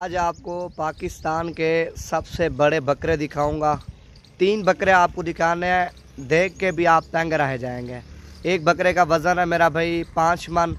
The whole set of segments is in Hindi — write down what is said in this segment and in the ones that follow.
आज आपको पाकिस्तान के सबसे बड़े बकरे दिखाऊंगा। 3 बकरे आपको दिखाने हैं, देख के भी आप तंग रह जाएंगे। एक बकरे का वज़न है मेरा भाई 5 मन,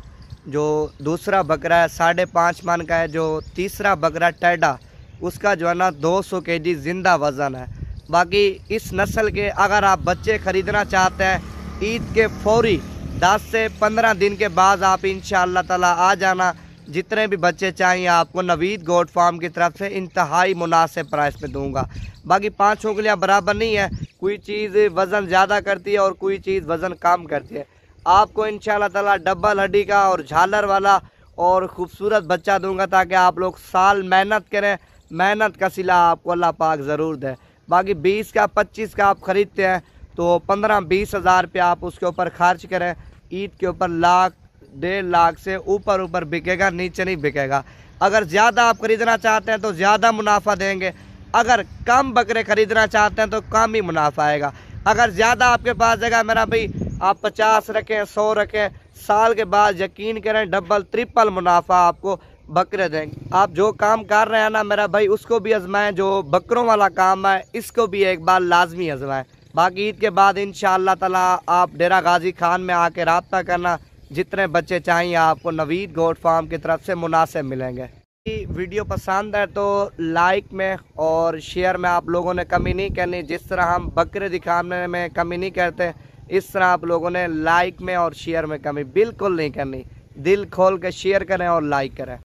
जो दूसरा बकरा है 5.5 मन का है, जो तीसरा बकरा टेढ़ा उसका जो है ना 200 केजी ज़िंदा वज़न है। बाकी इस नस्ल के अगर आप बच्चे ख़रीदना चाहते हैं, ईद के फौरी 10 से 15 दिन के बाद आप इंशाअल्लाह ताला आ जाना। जितने भी बच्चे चाहिए आपको नवीद गोट फार्म की तरफ से इंतहाई मुनासिब प्राइस पे दूंगा। बाकी 5 उंगलियां बराबर नहीं है, कोई चीज़ वज़न ज़्यादा करती है और कोई चीज़ वज़न कम करती है। आपको इंशाअल्लाह ताला डबल हड्डी का और झालर वाला और ख़ूबसूरत बच्चा दूंगा, ताकि आप लोग साल मेहनत करें, मेहनत का सिला आपको अल्लाह पाक ज़रूर दे। बाकी 20 का 25 का आप ख़रीदते हैं तो 15-20 हज़ार रुपये आप उसके ऊपर खर्च करें। ईद के ऊपर 1-1.5 लाख से ऊपर बिकेगा, नीचे नहीं बिकेगा। अगर ज़्यादा आप ख़रीदना चाहते हैं तो ज़्यादा मुनाफा देंगे, अगर कम बकरे ख़रीदना चाहते हैं तो कम ही मुनाफा आएगा। अगर ज़्यादा आपके पास जगह मेरा भाई आप 50 रखें, 100 रखें, साल के बाद यकीन करें डबल ट्रिपल मुनाफा आपको बकरे देंगे। आप जो काम कर रहे हैं ना मेरा भाई, उसको भी आजमाएं, जो बकरों वाला काम है इसको भी एक बार लाजमी आजमाएं। बाकी ईद के बाद इंशाअल्लाह ताला आप डेरा गाजी खान में आके रब्ता करना, जितने बच्चे चाहिए आपको नवीद गोट फार्म की तरफ से मुनासिब मिलेंगे। वीडियो पसंद है तो लाइक में और शेयर में आप लोगों ने कमी नहीं करनी। जिस तरह हम बकरे दिखाने में कमी नहीं करते, इस तरह आप लोगों ने लाइक में और शेयर में कमी बिल्कुल नहीं करनी। दिल खोल के शेयर करें और लाइक करें।